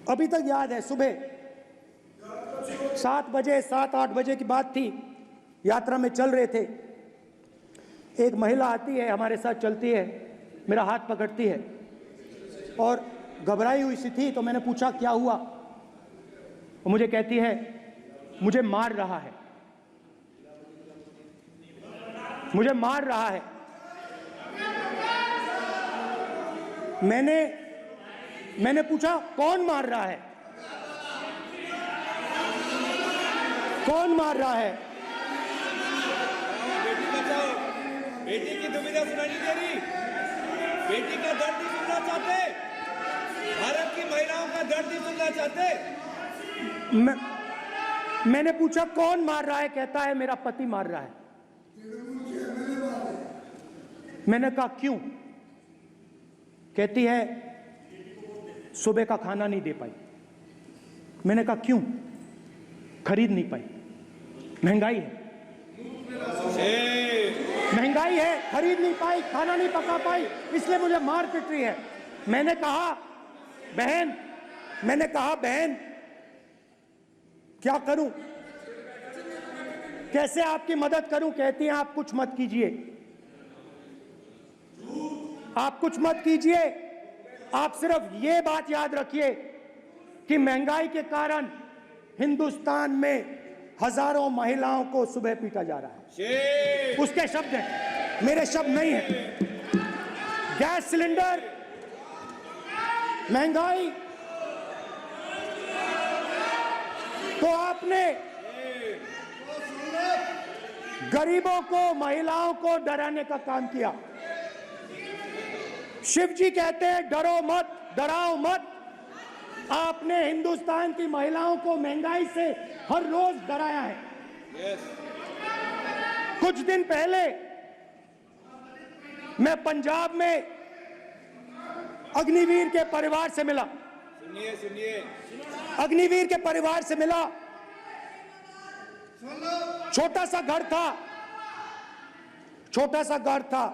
अभी तक याद है, सुबह 7 बजे 7-8 बजे की बात थी, यात्रा में चल रहे थे। एक महिला आती है, हमारे साथ चलती है, मेरा हाथ पकड़ती है और घबराई हुई सी थी। तो मैंने पूछा क्या हुआ? वो मुझे कहती है मुझे मार रहा है, मुझे मार रहा है। मैंने पूछा कौन मार रहा है, कौन मार रहा है? बेटी बचाओ, बेटी की दुविधा सुनाई नहीं दे रही, बेटी का दर्द नहीं सुनना चाहते, भारत की महिलाओं का दर्द नहीं सुनना चाहते। मैंने पूछा कौन मार रहा है? कहता है मेरा पति मार रहा है। मैंने कहा क्यों? कहती है सुबह का खाना नहीं दे पाई। मैंने कहा क्यों? खरीद नहीं पाई, महंगाई है, महंगाई है, खरीद नहीं पाई, खाना नहीं पका पाई, इसलिए मुझे मार पिट रही है। मैंने कहा बहन क्या करूं, कैसे आपकी मदद करूं? कहती हैं आप कुछ मत कीजिए, आप कुछ मत कीजिए, आप सिर्फ ये बात याद रखिए कि महंगाई के कारण हिंदुस्तान में हजारों महिलाओं को सुबह पीटा जा रहा है। उसके शब्द हैं, मेरे शब्द नहीं हैं। गैस सिलेंडर, महंगाई, तो आपने गरीबों को, महिलाओं को डराने का काम किया। शिव जी कहते हैं डरो मत, डराओ मत। आपने हिंदुस्तान की महिलाओं को महंगाई से हर रोज डराया है। कुछ दिन पहले मैं पंजाब में अग्निवीर के परिवार से मिला। सुनिए, अग्निवीर के परिवार से मिला। छोटा सा घर था, छोटा सा घर था।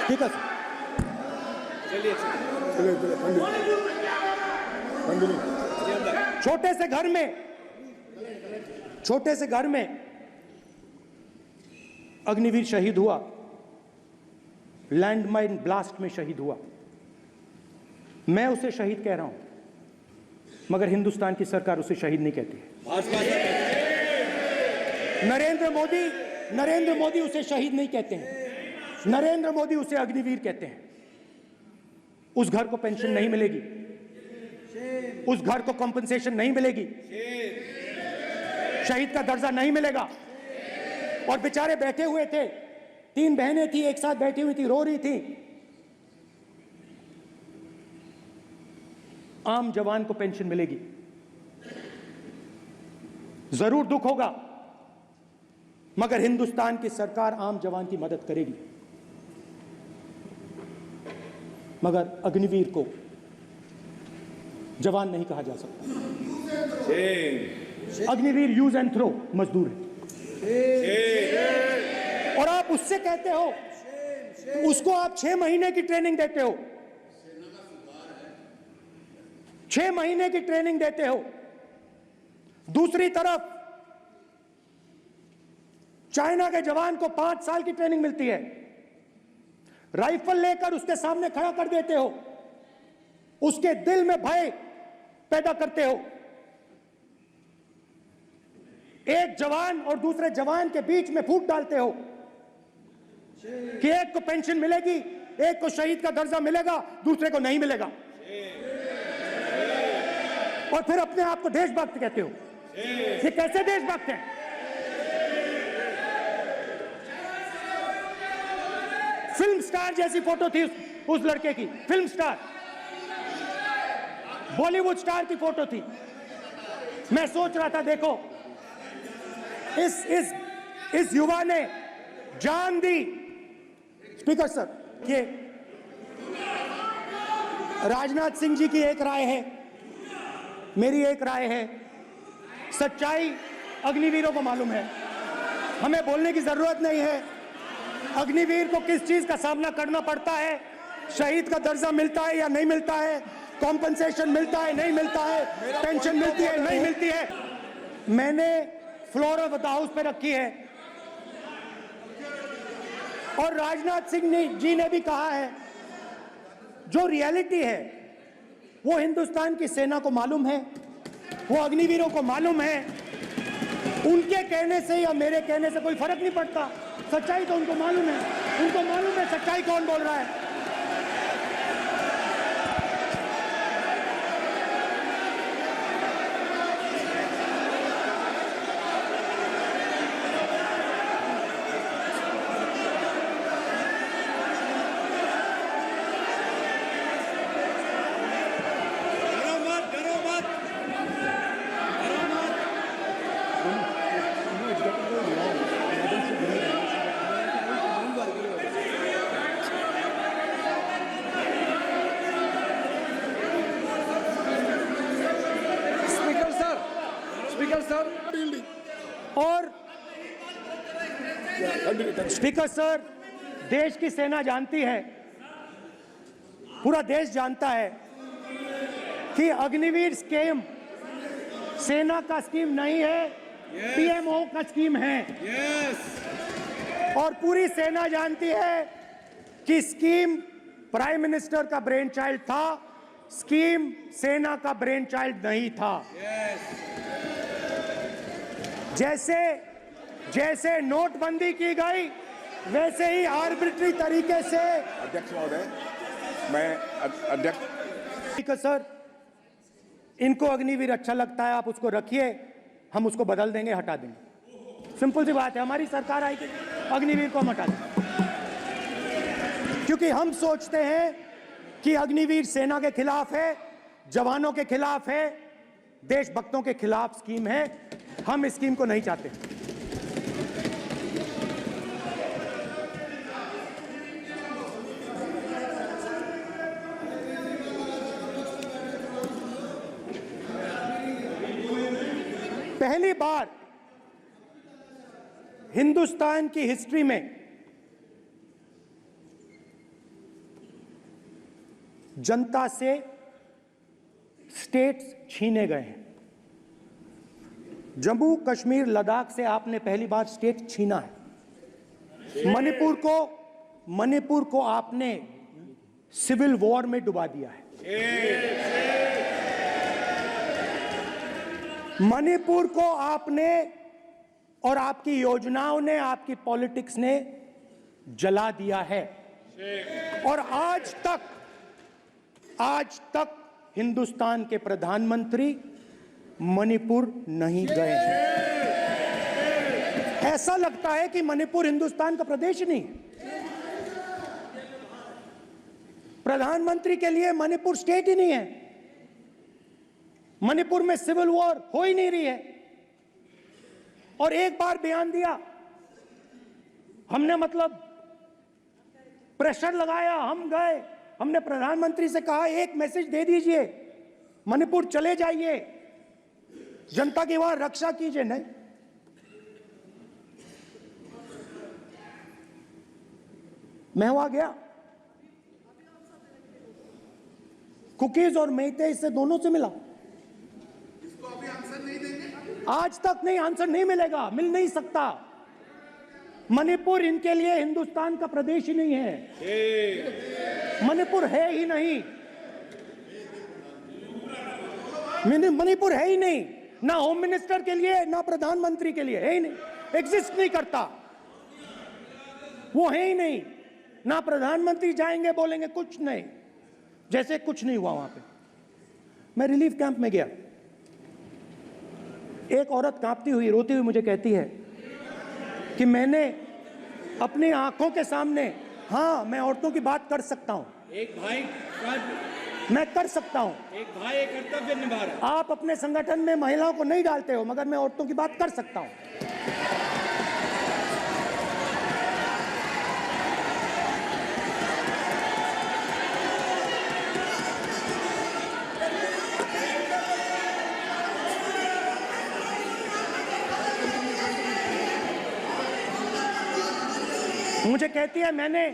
ठीक है, चलिए छोटे से घर में अग्निवीर शहीद हुआ, लैंडमाइन ब्लास्ट में शहीद हुआ। मैं उसे शहीद कह रहा हूं, मगर हिंदुस्तान की सरकार उसे शहीद नहीं कहती है। नरेंद्र मोदी उसे शहीद नहीं कहते हैं, नरेंद्र मोदी उसे अग्निवीर कहते हैं। उस घर को पेंशन नहीं मिलेगी, उस घर को कॉम्पनसेशन नहीं मिलेगी, शहीद का दर्जा नहीं मिलेगा। और बेचारे बैठे हुए थे, 3 बहनें थी, एक साथ बैठी हुई थी, रो रही थी। आम जवान को पेंशन मिलेगी, जरूर दुख होगा, मगर हिंदुस्तान की सरकार आम जवान की मदद करेगी। मगर अग्निवीर को जवान नहीं कहा जा सकता। अग्निवीर यूज एंड थ्रो मजदूर है। और आप उससे कहते हो, उसको आप 6 महीने की ट्रेनिंग देते हो, 6 महीने की ट्रेनिंग देते हो। दूसरी तरफ चाइना के जवान को 5 साल की ट्रेनिंग मिलती है, राइफल लेकर उसके सामने खड़ा कर देते हो, उसके दिल में भय पैदा करते हो। एक जवान और दूसरे जवान के बीच में फूट डालते हो कि एक को पेंशन मिलेगी, एक को शहीद का दर्जा मिलेगा, दूसरे को नहीं मिलेगा। और फिर अपने आप को देशभक्त कहते हो। ये कैसे देशभक्त हैं? फिल्म स्टार जैसी फोटो थी उस लड़के की, फिल्म स्टार, बॉलीवुड स्टार की फोटो थी। मैं सोच रहा था देखो, इस युवा ने जान दी। स्पीकर सर, ये राजनाथ सिंह जी की एक राय है, मेरी एक राय है, सच्चाई अग्निवीरों को मालूम है, हमें बोलने की जरूरत नहीं है। अग्निवीर को किस चीज का सामना करना पड़ता है, शहीद का दर्जा मिलता है या नहीं मिलता है, कॉम्पनसेशन मिलता है नहीं मिलता है, पेंशन मिलती है नहीं मिलती है, मैंने फ्लोर ऑफ द हाउस पे रखी है। और राजनाथ सिंह जी ने भी कहा है, जो रियलिटी है वो हिंदुस्तान की सेना को मालूम है, वो अग्निवीरों को मालूम है। उनके कहने से या मेरे कहने से कोई फर्क नहीं पड़ता, सच्चाई तो उनको मालूम है, उनको मालूम है सच्चाई कौन बोल रहा है। और स्पीकर सर, देश की सेना जानती है, पूरा देश जानता है कि अग्निवीर स्कीम सेना का स्कीम नहीं है, पीएमओ का स्कीम है। और पूरी सेना जानती है कि स्कीम प्राइम मिनिस्टर का ब्रेन चाइल्ड था, स्कीम सेना का ब्रेन चाइल्ड नहीं था। जैसे नोटबंदी की गई, वैसे ही आर्बिट्री तरीके से। अध्यक्ष महोदय, मैं अध्यक्ष सर, इनको अग्निवीर अच्छा लगता है, आप उसको रखिए, हम उसको बदल देंगे, हटा देंगे। सिंपल सी बात है, हमारी सरकार आएगी, अग्निवीर को हम हटा देंगे, क्योंकि हम सोचते हैं कि अग्निवीर सेना के खिलाफ है, जवानों के खिलाफ है, देशभक्तों के खिलाफ स्कीम है। हम इस स्कीम को नहीं चाहते। पहली बार हिंदुस्तान की हिस्ट्री में जनता से स्टेट्स छीने गए हैं। जम्मू कश्मीर लद्दाख से आपने पहली बार स्टेट छीना है। मणिपुर को आपने सिविल वॉर में डुबा दिया है। मणिपुर को आपने और आपकी योजनाओं ने, आपकी पॉलिटिक्स ने जला दिया है। और आज तक हिंदुस्तान के प्रधानमंत्री मणिपुर नहीं गए हैं। ऐसा लगता है कि मणिपुर हिंदुस्तान का प्रदेश ही नहीं है। प्रधानमंत्री के लिए मणिपुर स्टेट ही नहीं है। मणिपुर में सिविल वॉर हो ही नहीं रही है। और एक बार बयान दिया हमने, मतलब प्रेशर लगाया, हम गए, हमने प्रधानमंत्री से कहा एक मैसेज दे दीजिए, मणिपुर चले जाइए, जनता की वहां रक्षा कीजिए। नहीं, मैं वहां गया, कुकीज और मेहते से दोनों से मिला। इसको अभी आंसर नहीं देंगे, आज तक नहीं, आंसर नहीं मिलेगा, मिल नहीं सकता। मणिपुर इनके लिए हिंदुस्तान का प्रदेश ही नहीं है। मणिपुर है ही नहीं, मणिपुर है ही नहीं, ना होम मिनिस्टर के लिए, ना प्रधानमंत्री के लिए, है ही नहीं, एग्जिस्ट नहीं करता, वो है ही नहीं। ना प्रधानमंत्री जाएंगे बोलेंगे कुछ नहीं, जैसे कुछ नहीं हुआ वहां पे। मैं रिलीफ कैंप में गया, एक औरत कांपती हुई, रोती हुई मुझे कहती है कि मैंने अपनी आंखों के सामने, हाँ मैं औरतों की बात कर सकता हूं, एक भाई मैं कर सकता हूं, एक भाई एक कर्तव्य निभा रहा है। आप अपने संगठन में महिलाओं को नहीं डालते हो, मगर मैं औरतों की बात कर सकता हूं। मुझे कहती है मैंने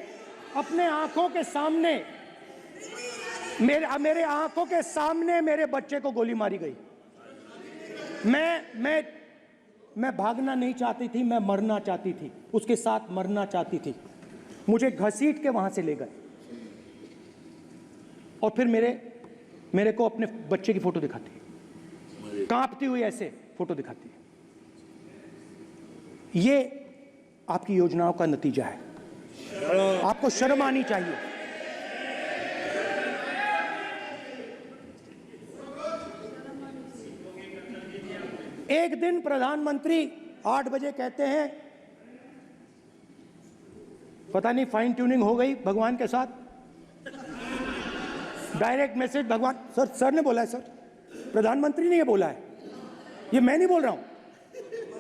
अपने आंखों के सामने मेरे आंखों के सामने मेरे बच्चे को गोली मारी गई। मैं भागना नहीं चाहती थी, मैं मरना चाहती थी, उसके साथ मरना चाहती थी। मुझे घसीट के वहां से ले गए और फिर मेरे को अपने बच्चे की फोटो दिखाती है, कांपती हुई ऐसे फोटो दिखाती है। ये आपकी योजनाओं का नतीजा है। आपको शर्म आनी चाहिए। एक दिन प्रधानमंत्री 8 बजे कहते हैं, पता नहीं फाइन ट्यूनिंग हो गई भगवान के साथ, डायरेक्ट मैसेज भगवान। सर ने बोला है, सर प्रधानमंत्री ने ये बोला है, ये मैं नहीं बोल रहा हूं,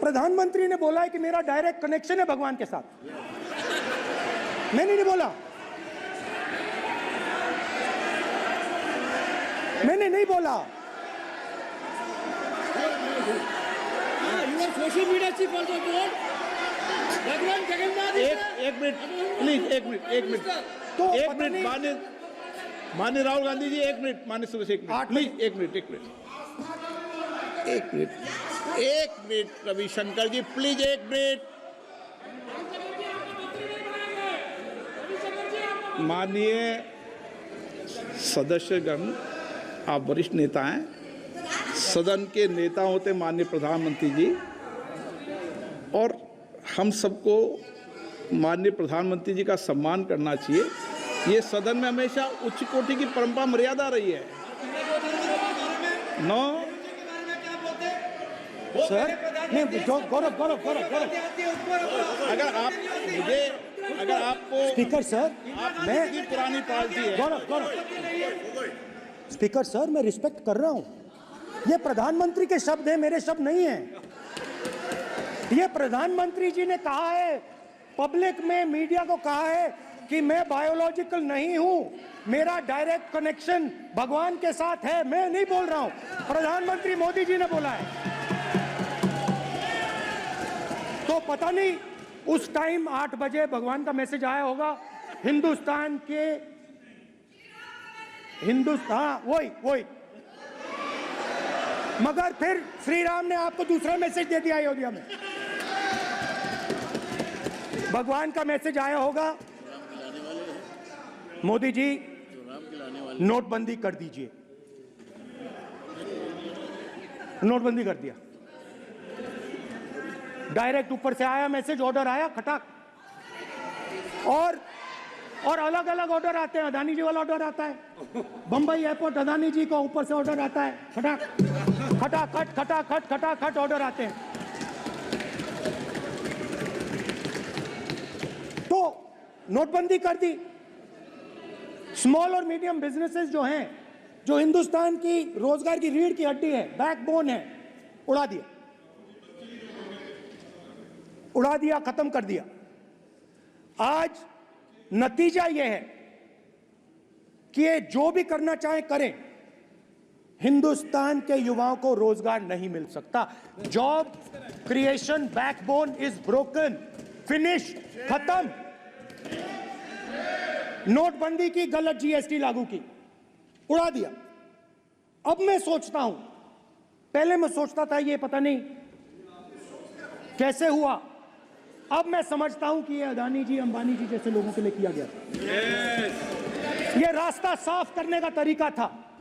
प्रधानमंत्री ने बोला है कि मेरा डायरेक्ट कनेक्शन है भगवान के साथ। मैंने नहीं बोला, मैंने नहीं बोला। Social media chief also board भगवान जगन्नाथ। एक मिनट प्लीज, एक मिनट तो एक मिनट माननीय राहुल गांधी जी, एक मिनट माननीय सदस्य, एक मिनट प्लीज, एक मिनट रविशंकर जी प्लीज, एक मिनट। माननीय सदस्यगण, आप वरिष्ठ नेता हैं, सदन के नेता होते माननीय प्रधानमंत्री जी, और हम सबको माननीय प्रधानमंत्री जी का सम्मान करना चाहिए। ये सदन में हमेशा उच्च कोटि की परंपरा मर्यादा रही है। नो सर नहीं, गौरव अगर आपको स्पीकर सर, मैं आपकी पुरानी पार्टी है। गौरव स्पीकर सर, मैं रिस्पेक्ट कर रहा हूं। ये प्रधानमंत्री के शब्द हैं, मेरे शब्द नहीं हैं। ये प्रधानमंत्री जी ने कहा है, पब्लिक में मीडिया को कहा है कि मैं बायोलॉजिकल नहीं हूं, मेरा डायरेक्ट कनेक्शन भगवान के साथ है। मैं नहीं बोल रहा हूं, प्रधानमंत्री मोदी जी ने बोला है। तो पता नहीं उस टाइम 8 बजे भगवान का मैसेज आया होगा हिंदुस्तान, वही। मगर फिर श्री राम ने आपको दूसरा मैसेज दे दिया अयोध्या में। भगवान का मैसेज आया होगा, मोदी जी नोटबंदी कर दीजिए। नोटबंदी कर दिया, डायरेक्ट ऊपर से आया मैसेज, ऑर्डर आया खटाक। और अलग अलग ऑर्डर आते हैं। अदानी जी वाला ऑर्डर आता है, बंबई एयरपोर्ट अदानी जी को ऊपर से ऑर्डर आता है, खटाखट ऑर्डर आते हैं। तो नोटबंदी कर दी। स्मॉल और मीडियम बिजनेसेस जो हैं, जो हिंदुस्तान की रोजगार की रीढ़ की हड्डी है, बैकबोन है, उड़ा दिया, खत्म कर दिया। आज नतीजा यह है कि ये जो भी करना चाहे करें, हिंदुस्तान के युवाओं को रोजगार नहीं मिल सकता। Job creation backbone is broken, finish, खत्म। नोटबंदी की, गलत जीएसटी लागू की, उड़ा दिया। अब मैं सोचता हूं, पहले मैं सोचता था ये पता नहीं कैसे हुआ, अब मैं समझता हूं कि ये अदानी जी, अंबानी जी जैसे लोगों के लिए किया गया था। ये रास्ता साफ करने का तरीका था।